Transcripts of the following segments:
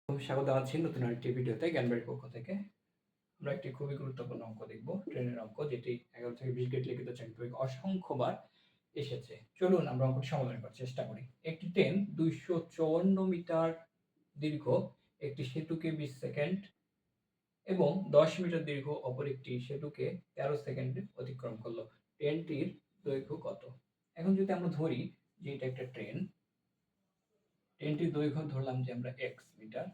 স্বাগত জানাচ্ছি নতুন আরেকটি ভিডিওতে জ্ঞানবাড়ির পক্ষ থেকে। আমরা একটি খুবই গুরুত্বপূর্ণ অঙ্ক দেখব, ট্রেনের অঙ্ক, যেটি 11 থেকে 20 গেট লিখিত চাকরি অসংখ্যবার এসেছে। চলুন আমরা অঙ্কটি সমাধান করার চেষ্টা করি। একটি ট্রেন 254 মিটার দীর্ঘ একটি সেতুকে 20 সেকেন্ড এবং 10 মিটার দীর্ঘ অপর একটি সেতুকে 13 সেকেন্ডে অতিক্রম করলো। ট্রেনটির দৈর্ঘ্য কত? এখন যদি আমরা ধরি যে এটা একটা ট্রেনটির দৈর্ঘ্য ধরলাম যে আমরা x মিটার,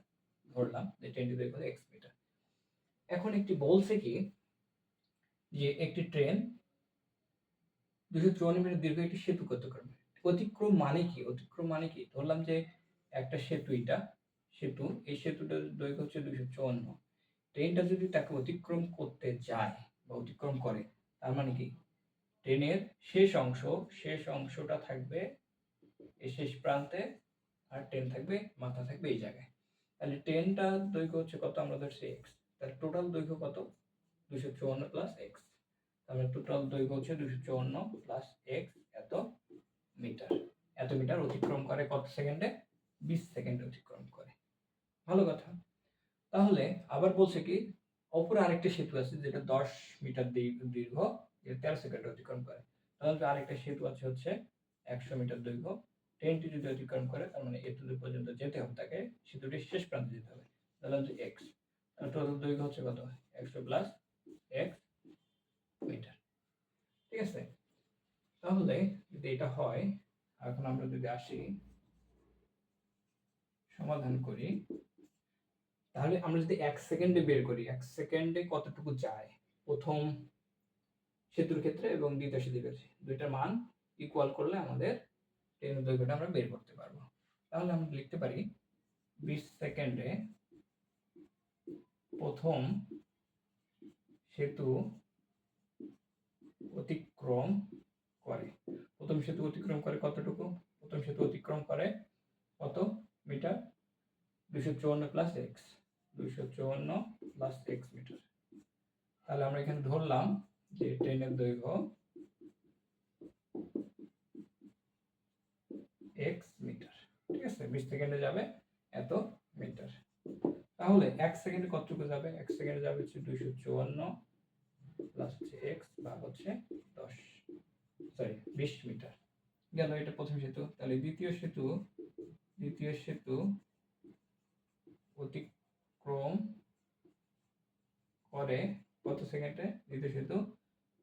ধরলাম যে ট্রেনটির দৈর্ঘ্য x মিটার। এখন একটি বলছে কি যে একটি ট্রেন 254 মিটার দীর্ঘ একটি সেতু অতিক্রম করবে। অতিক্রম মানে কি? অতিক্রম মানে কি? ধরলাম যে একটা সেতু, এটা সেতু, এই সেতুটার দৈর্ঘ্য হচ্ছে 254। ট্রেনটা যদি তাকে অতিক্রম করতে যায় বা অতিক্রম করে, তার মানে কি ট্রেনের শেষ অংশটা থাকবে এই শেষ প্রান্তে, আর ট্রেন থাকবে, মাথা থাকবে এই জায়গায়। তাহলে ট্রেনটার দৈর্ঘ্য হচ্ছে কত? আমরা ধরছি x। তাহলে টোটাল দৈর্ঘ্য কত? 254 প্লাস x। তাহলে টোটাল দৈর্ঘ্য হচ্ছে 254 প্লাস x, এত মিটার। এত মিটার অতিক্রম করে কত সেকেন্ডে? 20 সেকেন্ডে অতিক্রম করে। ভালো কথা। তাহলে আবার বলছে কি অপর আরেকটা সেতু আছে যেটা 10 মিটার দীর্ঘ, যেটা 13 সেকেন্ডে অতিক্রম করে। তাহলে আরেকটা সেতু আছে হচ্ছে 100 মিটার দৈর্ঘ্য। ট্রেনটি যদি অতিক্রম করে, তার মানে এতদূর পর্যন্ত যেতে হবে তাকে, সেতুটির শেষ প্রান্তে যেতে হবে। তাহলে হচ্ছে x। তাহলে টোটাল দৈর্ঘ্য হচ্ছে কত? 100 প্লাস x মিটার। ঠিক আছে? তাহলে যদি এটা হয়, এখন আমরা যদি আসি সমাধান করি, তাহলে আমরা যদি 1 সেকেন্ডে বের করি, 1 সেকেন্ডে কতটুকু যায় প্রথম সেতুর ক্ষেত্রে এবং দ্বিতীয় সেতুর ক্ষেত্রে, দুইটার মান ইকুয়াল করলে আমাদের ট্রেনের দৈর্ঘ্যটা আমরা বের করতে পারবো। তাহলে আমরা লিখতে পারি 20 সেকেন্ডে প্রথম সেতু অতিক্রম করে। প্রথম সেতু অতিক্রম করে কতটুকু? প্রথম সেতু অতিক্রম করে কত metre? 254 plus x, 254 plus x metre. তাহলে আমরা এখানে ধরলাম যে ট্রেনের দৈর্ঘ্য x মিটার। ঠিক আছে? 20 সেকেন্ডে যাবে এত মিটার। তাহলে 1 সেকেন্ডে কতটুকু যাবে? 1 সেকেন্ডে যাবে হচ্ছে 254 প্লাস হচ্ছে x ভাগ হচ্ছে 20 মিটার। গেল, এটা প্রথম সেতু। তাহলে দ্বিতীয় সেতু অতিক্রম করে কত সেকেন্ডে? দ্বিতীয় সেতু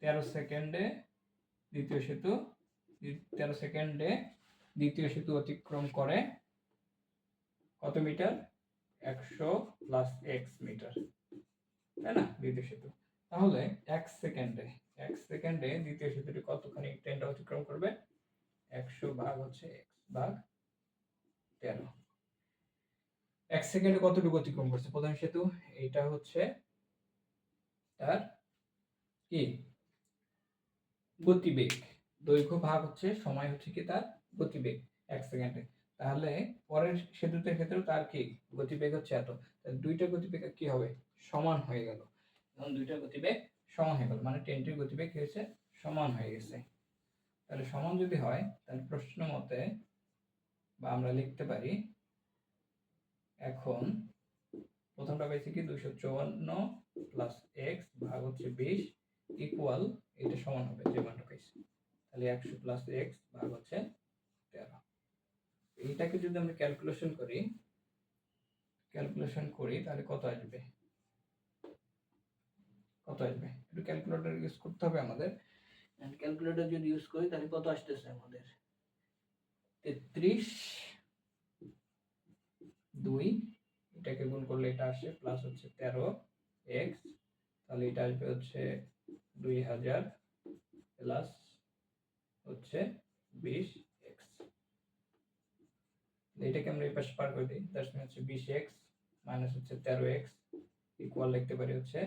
13 সেকেন্ডে। দ্বিতীয় সেতু 13 সেকেন্ডে দ্বিতীয় সেতু অতিক্রম করে কত মিটার? 100 প্লাস x মিটার, তাই না? দ্বিতীয় সেতু। তাহলে 1 সেকেন্ডে দ্বিতীয় সেতুটি কতখানি ট্রেনটা অতিক্রম করবে? 100 ভাগ হচ্ছে x ভাগ 13। 1 সেকেন্ডে কতটুকু অতিক্রম করছে প্রথম সেতু? এটা হচ্ছে তার কি গতিবেগ। দৈর্ঘ্য ভাগ হচ্ছে সময়, হচ্ছে কি তার গতিবেগ 1 সেকেন্ডে। তাহলে পরের সেতুতে ক্ষেত্রেও তার কি গতিবেগ হচ্ছে এত। দুইটা গতিবেগ কি হবে? সমান হয়ে গেল। এখন দুইটা গতিবেগ সমান হয়ে গেল, মানে ট্রেনটির গতিবেগ হয়েছে সমান হয়ে গেছে। তাহলে সমান যদি হয়, তাহলে প্রশ্ন মতে বা আমরা লিখতে পারি, এখন প্রথমটা পাইছি কি 254 প্লাস x ভাগ হচ্ছে 20 ইকুয়াল, এটা সমান হবে যে মানটা পাইছি। তাহলে 100 প্লাস x ভাগ হচ্ছে 13। এইটাকে যদি আমরা ক্যালকুলেশন করি তাহলে কত আসবে? একটু ক্যালকুলেটর ইউজ করতে হবে আমাদের। ক্যালকুলেটর যদি ইউজ করি তাহলে কত আসতেছে আমাদের? 33 2, এটাকে গুণ করলে এটা আসে প্লাস হচ্ছে 13x, তাহলে এটা আসবে হচ্ছে 2000 প্লাস হচ্ছে 20x। এটাকে আমরা এই পাশে পার করে দিই, তার মানে হচ্ছে 20x মাইনাস হচ্ছে 13x ইকুয়াল লিখতে পারি হচ্ছে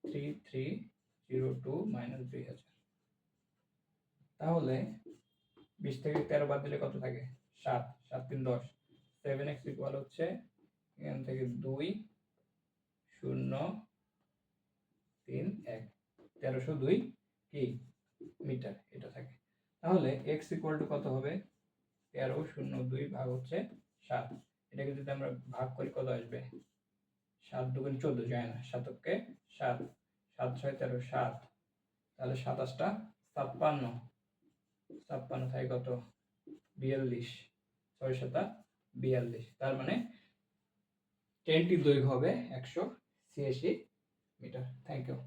3302 মাইনাস 2000। তাহলে 20 থেকে 13 বাদ দিলে কত থাকে? 7, 7 3 10, 7x ইকুয়াল হচ্ছে এখান থেকে 2 0 3 1, 1302 কি মিটার এটা থাকে। তাহলে x ইকুয়াল টু কত হবে? 1302 ভাগ হচ্ছে 7। এটাকে যদি আমরা ভাগ করি কত আসবে? 7 দুগুণ 14 যায় না, 7 কে 7, 7 6 13, 7, তাহলে 27টা 56, 56 থাকে কত? 42, 6 7 42, তার মানে ট্রেনটির দৈর্ঘ্য হবে 186 মিটার। Thank you.